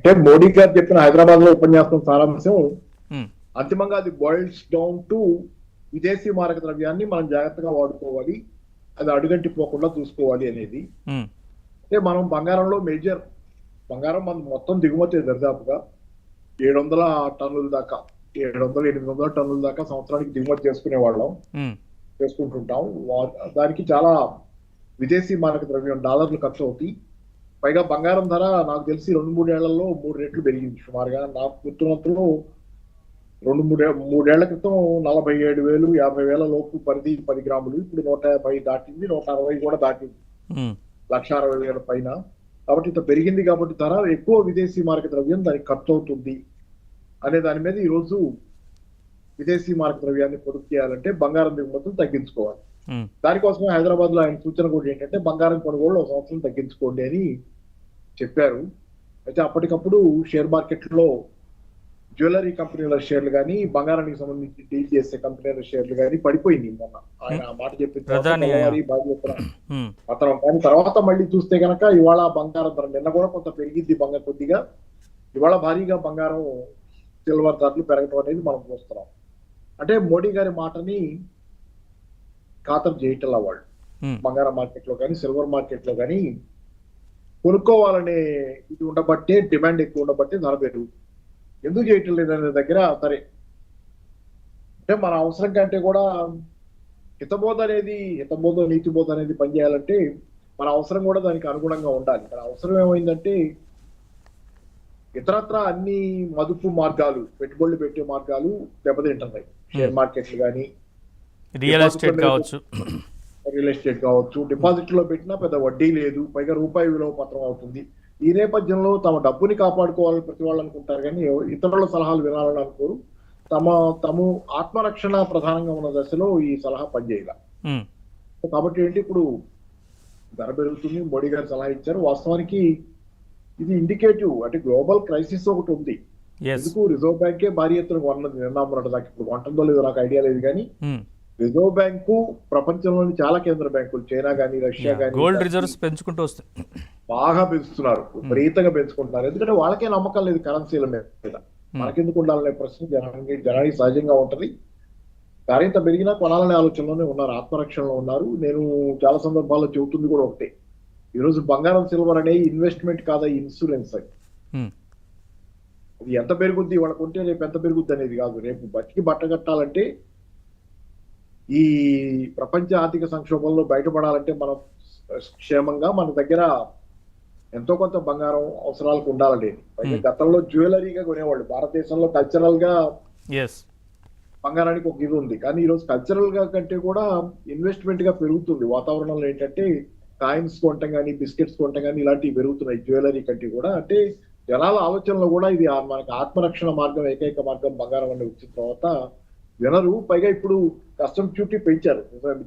అంటే మోడీ గారు చెప్పిన హైదరాబాద్ లో ఉపన్యాసం సారాంశం ఉమ్, అంతిమంగా అది బాయిల్స్ డౌన్ టు విదేశీ మారక ద్రవ్యాన్ని మనం జాగ్రత్తగా వాడుకోవాలి, అది అడుగంటి పోకుండా చూసుకోవాలి అనేది. ఉమ్, అంటే మనం బంగారంలో మేజర్ బంగారం మనం మొత్తం దిగుమతి దరిదాపుగా 700 టన్నుల దాకా 700-800 టన్నుల దాకా సంవత్సరానికి దిగుమతి చేసుకునే వాళ్ళం ఉమ్, చేసుకుంటుంటాం. దానికి చాలా విదేశీ మారక ద్రవ్యం డాలర్లు ఖర్చు అవుతాయి. పైగా బంగారం ధర నాకు తెలిసి 2-3 ఏళ్లలో 3 రెట్లు పెరిగింది సుమారుగా. నాకు గుర్తున్నంతలో 2-3 ఏళ్ల క్రితం 47,000 50,000 లోపు పరిధి 10 గ్రాములు, ఇప్పుడు 150 దాటింది, 160 కూడా దాటింది, ఉమ్, 1,60,000 పైన. కాబట్టి ఇంత పెరిగింది కాబట్టి ధర ఎక్కువ విదేశీ మారక ద్రవ్యం దానికి ఖర్చు అవుతుంది అనే దాని మీద ఈరోజు విదేశీ మారక ద్రవ్యాన్ని పొదుపు చేయాలంటే బంగారం దిగుమతులు తగ్గించుకోవాలి. ఉమ్, దానికోసమే హైదరాబాద్ లో ఆయన సూచన కూడా ఏంటంటే బంగారం కొనుగోలు ఒక సంవత్సరం తగ్గించుకోండి అని చెప్పారు. అయితే అప్పటికప్పుడు షేర్ మార్కెట్ లో జ్యువెలరీ కంపెనీల షేర్లు కానీ బంగారానికి సంబంధించి డీల్ చేసే కంపెనీల షేర్లు కానీ పడిపోయింది మొన్న ఆయన ఆ మాట చెప్పిన తర్వాత. ప్రధాని తెల్లవారి బాగా ఉమ్, పత్రం కానీ తర్వాత మళ్ళీ చూస్తే కనుక ఇవాళ బంగారం ధర నిన్న కూడా కొంత పెరిగింది, బంగారం కొద్దిగా. ఇవాళ భారీగా బంగారం సిల్వర్ ధరలు పెరగడం అనేది మనం చూస్తున్నాం. అంటే మోడీ గారి మాటని ఖాతరు చేయటం వాళ్ళు ఉమ్, బంగారం మార్కెట్ లో కానీ సిల్వర్ మార్కెట్ లో కానీ కొనుక్కోవాలనే ఇది ఉండబట్టే, డిమాండ్ ఎక్కువ ఉండబట్టే ధర పెరుగు. ఎందుకు చేయటం లేదనే దగ్గర సరే అంటే మన అవసరం కంటే కూడా హితబోధ నీతిబోధ అనేది పనిచేయాలంటే మన అవసరం కూడా దానికి అనుగుణంగా ఉండాలి. మన అవసరం ఏమైందంటే ఇతరత్ర అన్ని మదుపు మార్గాలు, పెట్టుబడులు పెట్టే మార్గాలు దెబ్బతింటున్నాయి. షేర్ మార్కెట్లు కానీ, రియల్ ఎస్టేట్ కావచ్చు, రియల్ ఎస్టేట్ కావచ్చు, డిపాజిట్ లో పెట్టినా పెద్ద వడ్డీ లేదు, పైగా రూపాయి విలువ పత్రం అవుతుంది. ఈ నేపథ్యంలో తమ డబ్బుని కాపాడుకోవాలని ప్రతి వాళ్ళు అనుకుంటారు కానీ ఇతరుల సలహాలు వినాలని అనుకోరు. తమ ఆత్మరక్షణ ప్రధానంగా ఉన్న దశలో ఈ సలహా పనిచేయాల. ఉమ్, కాబట్టి ఏంటి ఇప్పుడు ధర పెరుగుతుంది, మోడీ గారు సలహా ఇచ్చారు. వాస్తవానికి ఇది ఇండికేటివ్, అంటే గ్లోబల్ క్రైసిస్ ఒకటి ఉంది. ఎస్, ఎందుకు రిజర్వ్ బ్యాంకే భారీ ఎత్తున కొన్నది నిన్న దాకా. ఇప్పుడు కొంటుందో లేదో నాకు ఐడియా లేదు కానీ ఉమ్, రిజర్వ్ బ్యాంకు ప్రపంచంలోని చాలా కేంద్ర బ్యాంకులు, చైనా కానీ, రష్యా కానీ, గోల్డ్ రిజర్వ్స్ పెంచుకుంటూ వస్తాయి. బాగా పెంచుతున్నారు, విపరీతంగా పెంచుకుంటున్నారు. ఎందుకంటే వాళ్ళకే నమ్మకం లేదు కరెన్సీల మీద. మనకెందుకు ఉండాలనే ప్రశ్న జనానికి సహజంగా ఉంటది. మరింత పెరిగినా కొనాలనే ఆలోచనలోనే ఉన్నారు, ఆత్మరక్షణలో ఉన్నారు. నేను చాలా సందర్భాల్లో చెబుతుంది కూడా ఒకటే, ఈరోజు బంగారం సిల్వర్ అనేది ఇన్వెస్ట్మెంట్ కాదా, ఇన్సూరెన్స్. అది ఉమ్, అది ఎంత పెరుగుద్ది వాళ్ళకు ఉంటే రేపు ఎంత పెరుగుద్ది అనేది కాదు. రేపు బతికి బట్టగట్టాలంటే, ఈ ప్రపంచ ఆర్థిక సంక్షోభంలో బయటపడాలంటే మనం క్షేమంగా మన దగ్గర ఎంతో కొంత బంగారం అవసరాలకు ఉండాలండి. పైగా గతంలో జ్యువెలరీగా కొనేవాళ్ళు. భారతదేశంలో కల్చరల్ గా ఎస్, బంగారానికి ఒక ఇది ఉంది, కానీ ఈరోజు కల్చరల్ గా కంటే కూడా ఇన్వెస్ట్మెంట్ గా పెరుగుతుంది. వాతావరణంలో ఏంటంటే కాయిన్స్ కొనటం కానీ, బిస్కెట్స్ కొనటం కానీ ఇలాంటివి పెరుగుతున్నాయి జ్యువెలరీ కంటే కూడా. అంటే జనాల ఆలోచనలో కూడా ఇది మనకి ఆత్మరక్షణ మార్గం, ఏకైక మార్గం బంగారం అనేది వచ్చిన తర్వాత వినరు. పైగా ఇప్పుడు కస్టమ్స్ డ్యూటీ పెంచారు,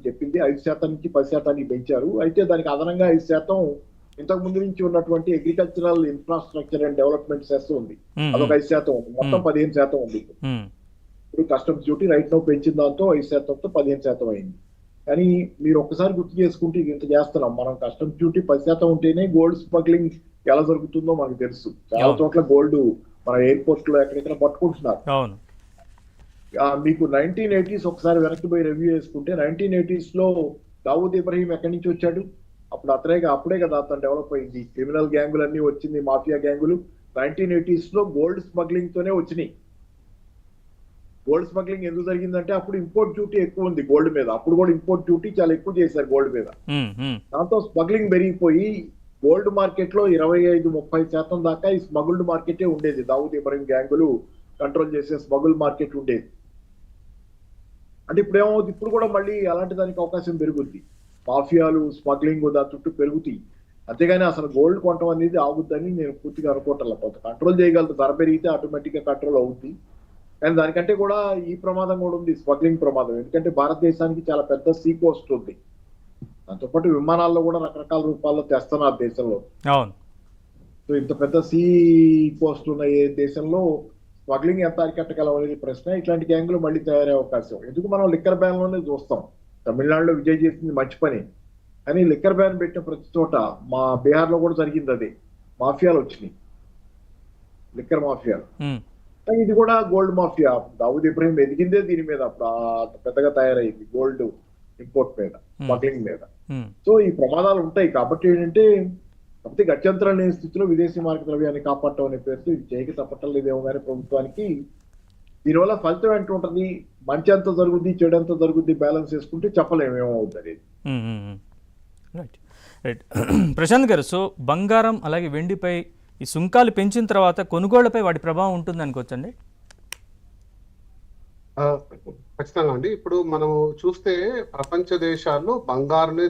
చెప్పింది 5% నుంచి 10% పెంచారు. అయితే దానికి అదనంగా 5% ఇంతకు ముందు నుంచి ఉన్నటువంటి agricultural infrastructure and development cess ఉంది, అదొక 5% ఉంది. మొత్తం 15% ఉంది. ఇప్పుడు కస్టమ్స్ డ్యూటీ రైట్ నో పెంచిన దాంతో 5%తో 15% అయింది. కానీ మీరు ఒక్కసారి గుర్తు చేసుకుంటే ఇంత చేస్తున్నాం మనం. కస్టమ్స్ డ్యూటీ 10% ఉంటేనే గోల్డ్ స్మగ్లింగ్ ఎలా జరుగుతుందో మనకు తెలుసు. చాలా చోట్ల గోల్డ్ మన ఎయిర్పోర్ట్ లో ఎక్కడెక్కడ పట్టుకుంటున్నారు. మీకు 1980s ఒకసారి వెనక్కి పోయి రివ్యూ చేసుకుంటే 1980s లో దావూద్ ఇబ్రహీం ఎక్కడి నుంచి వచ్చాడు? అప్పుడే కదా అతను డెవలప్ అయింది. క్రిమినల్ గ్యాంగులు అన్ని వచ్చింది, మాఫియా గ్యాంగులు 1980s లో గోల్డ్ స్మగ్లింగ్ తోనే వచ్చినాయి. గోల్డ్ స్మగ్లింగ్ ఎందుకు జరిగిందంటే అప్పుడు ఇంపోర్ట్ డ్యూటీ ఎక్కువ ఉంది గోల్డ్ మీద. అప్పుడు కూడా ఇంపోర్ట్ డ్యూటీ చాలా ఎక్కువ చేశారు గోల్డ్ మీద. దాంతో స్మగ్లింగ్ పెరిగిపోయి గోల్డ్ మార్కెట్ లో 25-30% దాకా ఈ స్మగుల్డ్ మార్కెటే ఉండేది. దావూద్ ఇబ్రహీం గ్యాంగులు కంట్రోల్ చేసే స్మగుల్ మార్కెట్ ఉండేది. అంటే ఇప్పుడు ఏమవుతుంది, ఇప్పుడు కూడా మళ్ళీ అలాంటి దానికి అవకాశం పెరుగుద్ది. మాఫియాలు, స్మగ్లింగ్ దాని చుట్టూ పెరుగుతాయి. అంతేగాని అసలు గోల్డ్ కొనడం అనేది ఆగుద్దని నేను పూర్తిగా అనుకోవట్లేదు. కొంత కంట్రోల్ చేయగలదు, ధర పెరిగితే ఆటోమేటిక్ గా కంట్రోల్ అవుద్ది. కానీ దానికంటే కూడా ఈ ప్రమాదం కూడా ఉంది, స్మగ్లింగ్ ప్రమాదం. ఎందుకంటే భారతదేశానికి చాలా పెద్ద సీ కోస్ట్ ఉంది. దాంతోపాటు విమానాల్లో కూడా రకరకాల రూపాల్లో తెస్తున్నారు దేశంలో. సో ఇంత పెద్ద సీ కోస్ట్ ఉన్న ఏ దేశంలో స్మగ్లింగ్ ఎంత అరికట్టగలం అనేది ప్రశ్న. ఇట్లాంటి గ్యాంగులు మళ్ళీ తయారయ్యే అవకాశం. ఎందుకు మనం లిక్కర్ బ్యాన్ లోనే చూస్తాం. తమిళనాడులో విజయ్ చేసింది మంచి పని, కానీ లిక్కర్ బ్యాన్ పెట్టిన ప్రతి చోట, మా బీహార్ లో కూడా జరిగింది అదే, మాఫియాలు వచ్చినాయి. Liquor mafia. ఉమ్, ఇది కూడా గోల్డ్ మాఫియా. దావుద్ ఇబ్రహీం ఎదిగిందే దీని మీద, అప్పుడు పెద్దగా తయారైంది గోల్డ్ ఇంపోర్ట్ మీద, స్మగ్లింగ్ మీద. ఉమ్, సో ఈ ప్రమాదాలు ఉంటాయి కాబట్టి ఏంటంటే, కాకపోతే గత్యంతరం లేని స్థితిలో విదేశీ మారక ద్రవ్యాన్ని కాపాడటం అనే పేరుతో ఇది చేయక తప్పటం లేదేమో కానీ ప్రభుత్వానికి దీనివల్ల ఫలితం ఏంటి ఉంటుంది, మంచి ఎంత జరుగుద్ది చెడు ఎంత జరుగుద్ది బ్యాలెన్స్ చేసుకుంటే చెప్పలేము ఏమవుతుంది. ఉమ్, ఉమ్, ఉమ్. రైట్ రైట్ ప్రశాంత్ గారు, సో బంగారం అలాగే వెండిపై ఈ సుంకాలు పెంచిన తర్వాత కొనుగోళ్లపై వాటి ప్రభావం ఉంటుంది అనుకోవచ్చండి. ఖచ్చితంగా అండి. ఇప్పుడు మనం చూస్తే ప్రపంచ దేశాల్లో బంగారుని